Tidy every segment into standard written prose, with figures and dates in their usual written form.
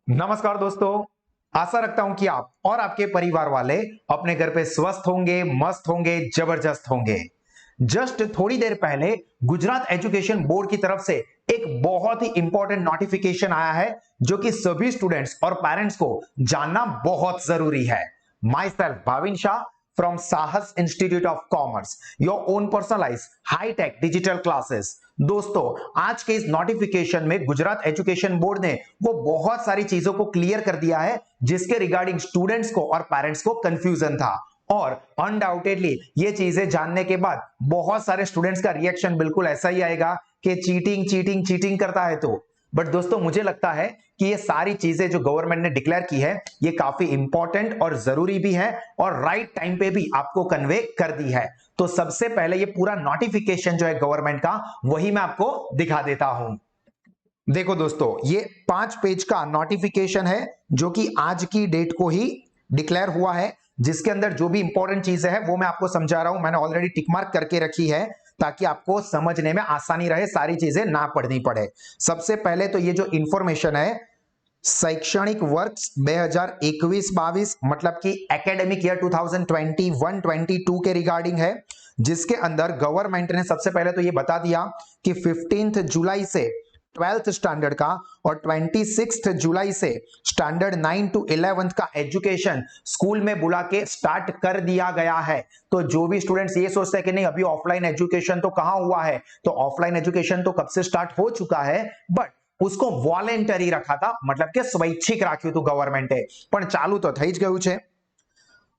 नमस्कार दोस्तों। आशा रखता हूं कि आप और आपके परिवार वाले अपने घर पे स्वस्थ होंगे, मस्त होंगे, जबरदस्त होंगे। जस्ट थोड़ी देर पहले गुजरात एजुकेशन बोर्ड की तरफ से एक बहुत ही इंपॉर्टेंट नोटिफिकेशन आया है जो कि सभी स्टूडेंट्स और पेरेंट्स को जानना बहुत जरूरी है। Myself Bhavin Shah from Sahas institute of commerce, your own personalise high tech digital classes. दोस्तों, आज के इस नोटिफिकेशन में गुजरात एजुकेशन बोर्ड ने वो बहुत सारी चीजों को क्लियर कर दिया है जिसके रिगार्डिंग स्टूडेंट्स को और पेरेंट्स को कंफ्यूजन था। और अनडाउटेडली ये चीजें जानने के बाद बहुत सारे स्टूडेंट्स का रिएक्शन बिल्कुल ऐसा ही आएगा कि चीटिंग चीटिंग चीटिंग करता है। तो बट दोस्तों, मुझे लगता है कि ये सारी चीजें जो गवर्नमेंट ने डिक्लेयर की है ये काफी इंपॉर्टेंट और जरूरी भी है और राइट टाइम पे भी आपको कन्वे कर दी है। तो सबसे पहले ये पूरा नोटिफिकेशन जो है गवर्नमेंट का, वही मैं आपको दिखा देता हूं। देखो दोस्तों, ये 5 पेज का नोटिफिकेशन है जो कि आज की डेट को ही डिक्लेयर हुआ है, जिसके अंदर जो भी इंपॉर्टेंट चीजें है वो मैं आपको समझा रहा हूं। मैंने ऑलरेडी टिक मार्क करके रखी है ताकि आपको समझने में आसानी रहे, सारी चीजें ना पढ़नी पड़े। सबसे पहले तो ये जो इंफॉर्मेशन है, शैक्षणिक वर्ष 2021-22 मतलब कि एकेडमिक ईयर 2021-22 के रिगार्डिंग है, जिसके अंदर गवर्नमेंट ने सबसे पहले तो ये बता दिया कि 15 जुलाई से 12th स्टैंडर्ड का और 26 जुलाई से स्टैंडर्ड 9 to 11th का एजुकेशन स्कूल में बुला के स्टार्ट कर दिया गया है। तो जो भी स्टूडेंट्स ये सोचते हैं कि नहीं अभी ऑफलाइन एजुकेशन तो कहां हुआ है, तो ऑफलाइन एजुकेशन तो कब से स्टार्ट हो चुका है, बट उसको वॉलेंटरी रखा था, मतलब कि स्वैच्छिक राख्યું હતું गवर्नमेंटे, પણ ચાલુ તો થઈ જ ગયું છે।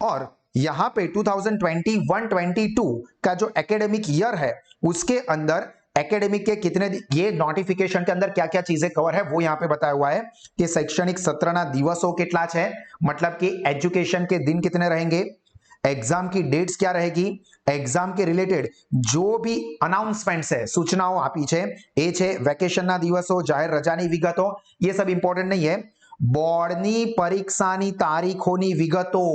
और यहां पे 2021-22 का जो एकेडमिक ईयर है उसके अंदर एकेडमिक के कितने, ये नोटिफिकेशन के अंदर क्या क्या चीजें कवर है वो यहां पे बताया हुआ है कि शैक्षणिक सत्रना दिवसों कितना है, मतलब कि एजुकेशन के दिन कितने रहेंगे, एग्जाम की डेट्स क्या रहेगी, एग्जाम के रिलेटेड जो भी अनाउंसमेंट्स है, सूचनाओं आपी है, ए छे वेकेशनना दिवसों, जाहिर रजानी विगतो, ये सब इंपॉर्टेंट नहीं है। बोर्डनी परीक्षानी तारीखोनी विगतो,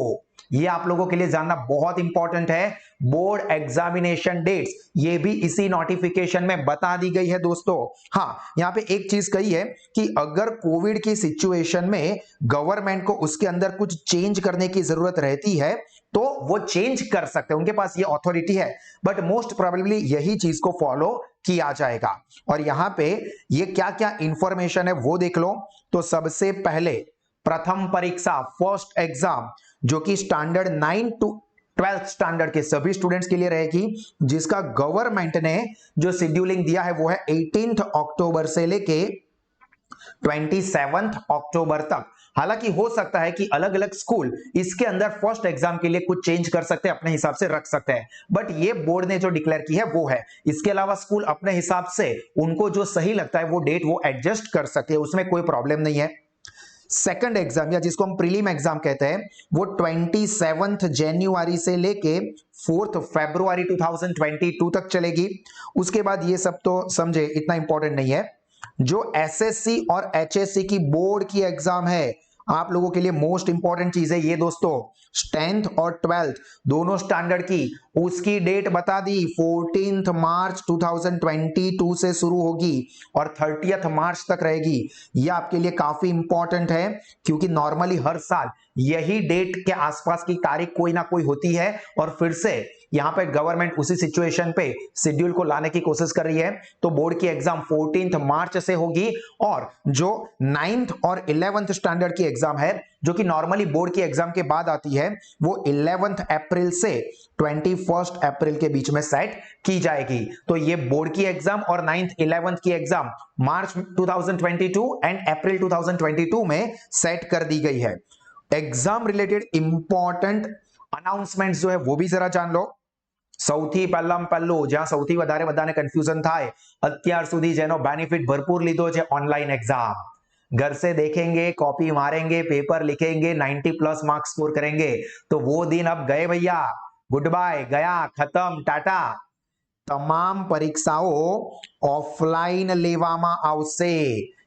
ये आप लोगों के लिए जानना बहुत इंपॉर्टेंट है। बोर्ड एग्जामिनेशन डेट्स ये भी इसी नोटिफिकेशन में बता दी गई है दोस्तों। हाँ, यहाँ पे एक चीज कही है कि अगर कोविड की सिचुएशन में गवर्नमेंट को उसके अंदर कुछ चेंज करने की जरूरत रहती है तो वो चेंज कर सकते हैं, उनके पास ये अथॉरिटी है, बट मोस्ट प्रोबेबली यही चीज को फॉलो किया जाएगा। और यहां पे ये क्या क्या इंफॉर्मेशन है वो देख लो। तो सबसे पहले प्रथम परीक्षा, फर्स्ट एग्जाम, जो कि स्टैंडर्ड 9 to 12th स्टैंडर्ड के सभी स्टूडेंट्स के लिए रहेगी, जिसका गवर्नमेंट ने जो शेड्यूलिंग दिया है वो है 18 अक्टूबर से लेके 27 अक्टूबर तक। हालांकि हो सकता है कि अलग अलग स्कूल इसके अंदर फर्स्ट एग्जाम के लिए कुछ चेंज कर सकते हैं, अपने हिसाब से रख सकते हैं, बट ये बोर्ड ने जो डिक्लेयर की है वो है। इसके अलावा स्कूल अपने हिसाब से उनको जो सही लगता है वो डेट वो एडजस्ट कर सकते हैं, उसमें कोई प्रॉब्लम नहीं है। सेकंड एग्जाम या जिसको हम प्रीलिम एग्जाम कहते हैं वो 27 जनवरी से लेके 4 फरवरी 2022 तक चलेगी। उसके बाद ये सब तो समझे, इतना इंपॉर्टेंट नहीं है। जो एसएससी और एचएससी की बोर्ड की एग्जाम है, आप लोगों के लिए मोस्ट इंपॉर्टेंट चीज है ये दोस्तों, 10th और 12th दोनों स्टैंडर्ड की, उसकी डेट बता दी 14 मार्च 2022 से शुरू होगी और 30 मार्च तक रहेगी। यह आपके लिए काफी इंपॉर्टेंट है क्योंकि नॉर्मली हर साल यही डेट के आसपास की तारीख कोई ना कोई होती है और फिर से यहां पे गवर्नमेंट उसी सिचुएशन पे शेड्यूल को लाने की कोशिश कर रही है। तो बोर्ड की एग्जाम 14 मार्च से होगी और जो 9th और 11th स्टैंडर्ड की एग्जाम है जो कि नॉर्मली बोर्ड की एग्जाम के बाद आती है वो 11th अप्रैल से 21 अप्रैल के बीच में सेट की जाएगी। तो ये बोर्ड की एग्जाम और 9th 11th की एग्जाम मार्च 2022 एंड अप्रैल 2022 में सेट कर दी गई है। एग्जाम रिलेटेड इंपॉर्टेंट अनाउंसमेंट्स जो है वो भी जरा जान लो। સૌથી પહેલામાં પહેલું જ્યાં સૌથી વધારે બધાને કન્ફ્યુઝન થાય, અત્યાર સુધી જેનો બેનિફિટ ભરપૂર લીધો છે ઓનલાઈન એક્ઝામ, घर से देखेंगे, कॉपी मारेंगे, पेपर लिखेंगे, 90 प्लस मार्क्स स्कोर करेंगे, तो वो दिन अब गए भैया, गुड बाय, गया, खत्म, टाटा। तमाम परीक्षाओं ऑफलाइन लेवामा आवशे।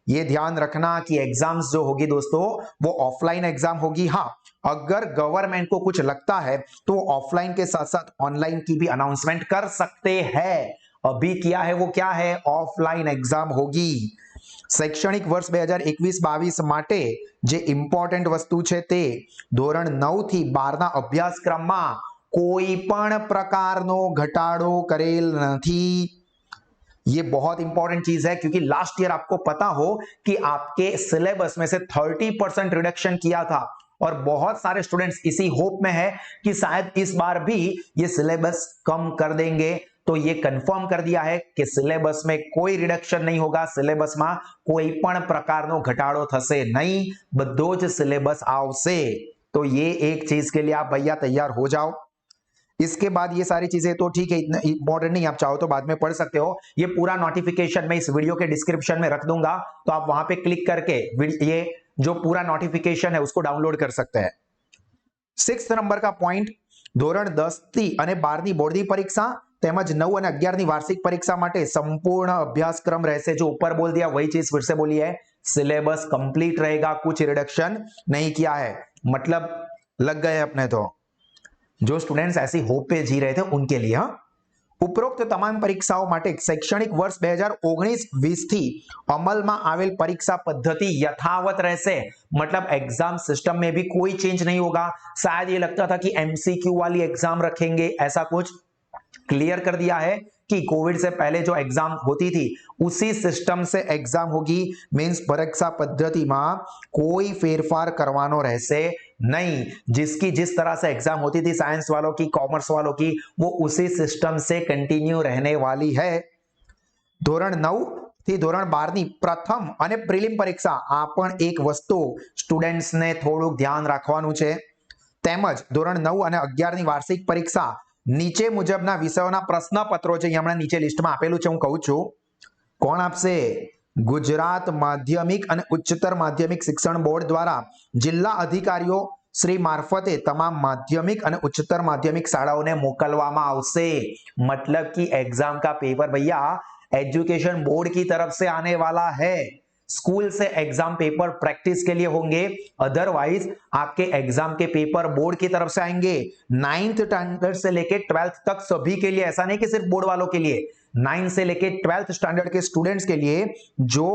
ये ध्यान रखना कि एग्जाम्स जो होगी दोस्तों वो ऑफलाइन एग्जाम होगी। हाँ, अगर गवर्नमेंट को कुछ लगता है तो ऑफलाइन के साथ साथ ऑनलाइन की भी अनाउंसमेंट कर सकते हैं। अभी किया है वो क्या है, ऑफलाइन एग्जाम होगी। શૈક્ષણિક વર્ષ 2021-22 માટે જે ઇમ્પોર્ટન્ટ વસ્તુ છે તે ધોરણ 9 થી 12 ના અભ્યાસક્રમમાં कोई पण प्रकारનો ઘટાડો કરેલ નથી। ये बहुत इंपॉर्टेंट चीज है क्योंकि लास्ट ईयर आपको पता हो कि आपके सिलेबस में से 30% रिडक्शन किया था और बहुत सारे स्टूडेंट्स इसी होप में है कि शायद इस बार भी ये सिलेबस कम कर देंगे। तो ये कंफर्म कर दिया है कि सिलेबस में कोई रिडक्शन नहीं होगा, सिलेबस में कोई पण प्रकारનો घटाडो थशे नहीं, बधो ज सिलेबस आवशे। तो ये एक चीज के लिए आप भैया तैयार हो जाओ। इसके बाद ये सारी चीजें तो ठीक है, इतना इंपॉर्टेंट नहीं, आप चाहो तो बाद में पढ़ सकते हो। ये पूरा नोटिफिकेशन मैं इस वीडियो के डिस्क्रिप्शन में रख दूंगा, तो आप वहां पे क्लिक करके ये जो पूरा नोटिफिकेशन है उसको डाउनलोड कर सकते हैं। 6 नंबर का पॉइंट, ધોરણ 10 થી અને 12 ની બોર્ડની પરીક્ષા તેમજ 9 અને 11 ની વાર્ષિક પરીક્ષા માટે સંપૂर्ण અભ્યાસક્રમ રહેશે। जो ऊपर बोल दिया वही चीज फिर से बोली है, सिलेबस कंप्लीट रहेगा, कुछ रिडक्शन नहीं किया है। मतलब लग गए अपने तो, जो स्टूडेंट्स ऐसी होप पे जी रहे थे उनके लिए। हाँ, उपरोक्त તમામ પરીક્ષાઓ માટે શૈક્ષણિક વર્ષ 2019-20 થી અમલમાં આવેલ પરીક્ષા પદ્ધતિ યથાવત રહેશે। मतलब एग्जाम सिस्टम में भी कोई चेंज नहीं होगा। शायद ये लगता था कि एमसीक्यू वाली एग्जाम रखेंगे, ऐसा कुछ क्लियर कर दिया है कि कोविड से पहले जो एग्जाम होती थी उसी सिस्टम से एग्जाम होगी। मींस परीक्षा पद्धति में कोई फेरफार करवानो रहसे नहीं। जिसकी जिस तरह से एग्जाम होती थी साइंस वालों की, कॉमर्स वालों की, वो उसी सिस्टम से कंटिन्यू रहने वाली है। ધોરણ 9 થી ધોરણ 12 ની પ્રથમ અને પ્રિલિમ પરીક્ષા, આ પણ એક વસ્તુ સ્ટુડન્ટ્સ ને થોડુંક ધ્યાન રાખવાનું છે। તેમજ ધોરણ 9 અને 11 ની વાર્ષિક પરીક્ષા નીચે મુજબના વિષયોના પ્રશ્નપત્રો છે, હમણાં નીચે લિસ્ટમાં આપેલું છે, હું કહું છું કોણ આપશે। ગુજરાત માધ્યમિક અને ઉચ્ચતર માધ્યમિક શિક્ષણ બોર્ડ દ્વારા જિલ્લા અધિકારીઓ શ્રી મારફતે તમામ માધ્યમિક અને ઉચ્ચતર માધ્યમિક શાળાઓને મોકલવામાં આવશે। मतलब कि एग्जाम का पेपर भैया एजुकेशन बोर्ड की तरफ से आने वाला है। स्कूल से एग्जाम पेपर प्रैक्टिस के लिए होंगे, अदरवाइज आपके एग्जाम के पेपर बोर्ड की तरफ से आएंगे। 9th स्टैंडर्ड से लेके 12th तक सभी के लिए, ऐसा नहीं कि सिर्फ बोर्ड वालों के लिए, 9 से लेके 12th स्टैंडर्ड के स्टूडेंट्स के लिए जो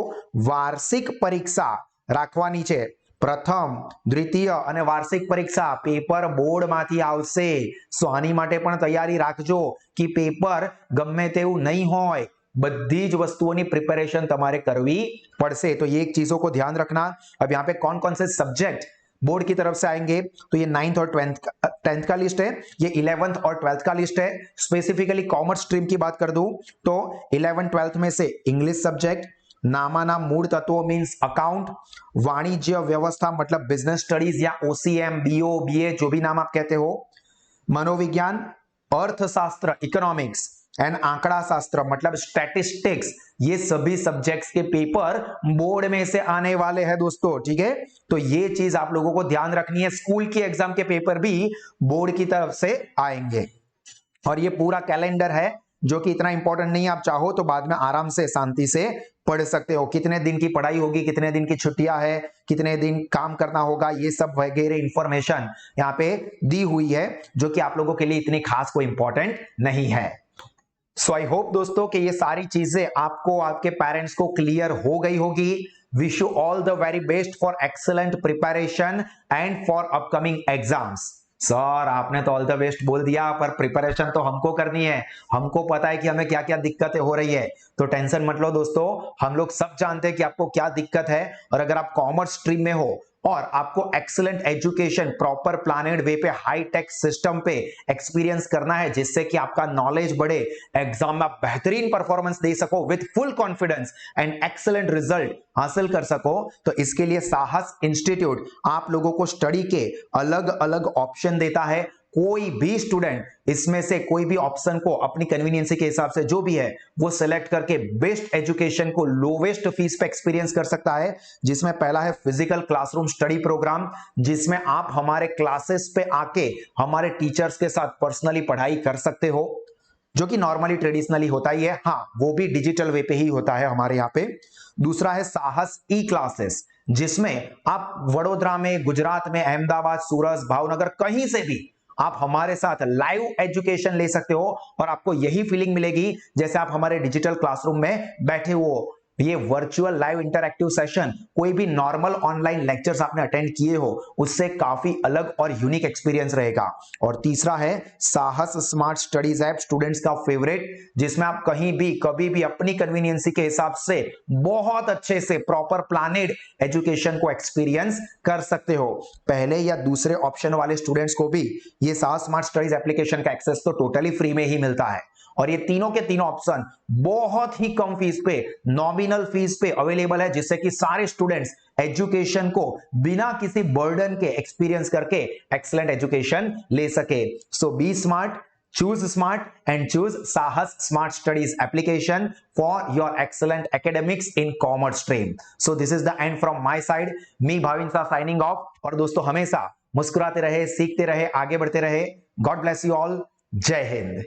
वार्षिक परीक्षा રાખવાની છે, પ્રથમ દ્વિતીય અને વાર્ષિક પરીક્ષા પેપર બોર્ડ માંથી આવશે। સો આની માટે પણ તૈયારી રાખજો कि पेपर ગમે તેવું नहीं હોય, बद्धी ज वस्तुओं की प्रिपरेशन तमारे करवी पड़से। तो ये एक चीजों को ध्यान रखना। अब यहाँ पे कौन कौन से सब्जेक्ट बोर्ड की तरफ से आएंगे, तो ये 9th और 10th का लिस्ट है, ये 11th और 12th का लिस्ट है। स्पेसिफिकली कॉमर्स स्ट्रीम की बात कर दूं तो 11th 12th में से इंग्लिश सब्जेक्ट, नामाना मूल तत्वों मींस अकाउंट, वाणिज्य व्यवस्था मतलब बिजनेस स्टडीज या ओसीएम, बीओ, बीए जो भी नाम आप कहते हो, मनोविज्ञान, अर्थशास्त्र इकोनॉमिक्स एंड आंकड़ा शास्त्र मतलब स्टैटिस्टिक्स, ये सभी सब्जेक्ट्स के पेपर बोर्ड में से आने वाले हैं दोस्तों। ठीक है, तो ये चीज आप लोगों को ध्यान रखनी है। स्कूल की एग्जाम के पेपर भी बोर्ड की तरफ से आएंगे और ये पूरा कैलेंडर है जो कि इतना इंपॉर्टेंट नहीं है। आप चाहो तो बाद में आराम से शांति से पढ़ सकते हो। कितने दिन की पढ़ाई होगी, कितने दिन की छुट्टियां है, कितने दिन काम करना होगा, ये सब वगैरह इंफॉर्मेशन यहाँ पे दी हुई है, जो कि आप लोगों के लिए इतनी खास कोई इंपॉर्टेंट नहीं है। सो आई होप दोस्तों कि ये सारी चीजें आपको, आपके पेरेंट्स को क्लियर हो गई होगी। Wish you all the very best for excellent preparation and for upcoming exams. Sir आपने तो ऑल द बेस्ट बोल दिया, पर प्रिपरेशन तो हमको करनी है, हमको पता है कि हमें क्या क्या दिक्कतें हो रही है। तो टेंशन मत लो दोस्तों, हम लोग सब जानते हैं कि आपको क्या दिक्कत है। और अगर आप कॉमर्स स्ट्रीम में हो और आपको एक्सीलेंट एजुकेशन प्रॉपर प्लानेड वे पे हाई टेक सिस्टम पे एक्सपीरियंस करना है, जिससे कि आपका नॉलेज बढ़े, एग्जाम में आप बेहतरीन परफॉर्मेंस दे सको with full confidence and excellent result हासिल कर सको, तो इसके लिए साहस इंस्टीट्यूट आप लोगों को स्टडी के अलग अलग ऑप्शन देता है। कोई भी स्टूडेंट इसमें से कोई भी ऑप्शन को अपनी कन्वीनियंस के हिसाब से जो भी है वो सिलेक्ट करके बेस्ट एजुकेशन को लोवेस्ट फीस पे एक्सपीरियंस कर सकता है। जिसमें पहला है फिजिकल क्लासरूम स्टडी प्रोग्राम, जिसमें आप हमारे क्लासेस पे आके हमारे टीचर्स के साथ पर्सनली पढ़ाई कर सकते हो, जो कि नॉर्मली ट्रेडिशनली होता ही है। हाँ, वो भी डिजिटल वे पे ही होता है हमारे यहाँ पे। दूसरा है साहस ई क्लासेस, जिसमें आप वडोदरा में, गुजरात में, अहमदाबाद, सूरत, भावनगर कहीं से भी आप हमारे साथ लाइव एजुकेशन ले सकते हो और आपको यही फीलिंग मिलेगी जैसे आप हमारे डिजिटल क्लासरूम में बैठे हो। ये वर्चुअल लाइव इंटरैक्टिव सेशन कोई भी नॉर्मल ऑनलाइन लेक्चर्स आपने अटेंड किए हो उससे काफी अलग और यूनिक एक्सपीरियंस रहेगा। और तीसरा है साहस स्मार्ट स्टडीज ऐप, स्टूडेंट्स का फेवरेट, जिसमें आप कहीं भी कभी भी अपनी कन्वीनियंसी के हिसाब से बहुत अच्छे से प्रॉपर प्लानेड एजुकेशन को एक्सपीरियंस कर सकते हो। पहले या दूसरे ऑप्शन वाले स्टूडेंट्स को भी ये साहस स्मार्ट स्टडीज एप्लीकेशन का एक्सेस तो टोटली फ्री में ही मिलता है। और ये तीनों के तीनों ऑप्शन बहुत ही कम फीस पे, नॉमिनल फीस पे अवेलेबल है, जिससे कि सारे स्टूडेंट्स एजुकेशन को बिना किसी बर्डन के एक्सपीरियंस करके एक्सीलेंट एजुकेशन ले सके। So be smart, choose smart and choose Sahas Smart Studies application for your excellent academics in commerce stream. So this is the end from my side. Me Bhavin Shah signing off। और दोस्तों हमेशा मुस्कुराते रहे, सीखते रहे, आगे बढ़ते रहे। God bless you all। जय हिंद।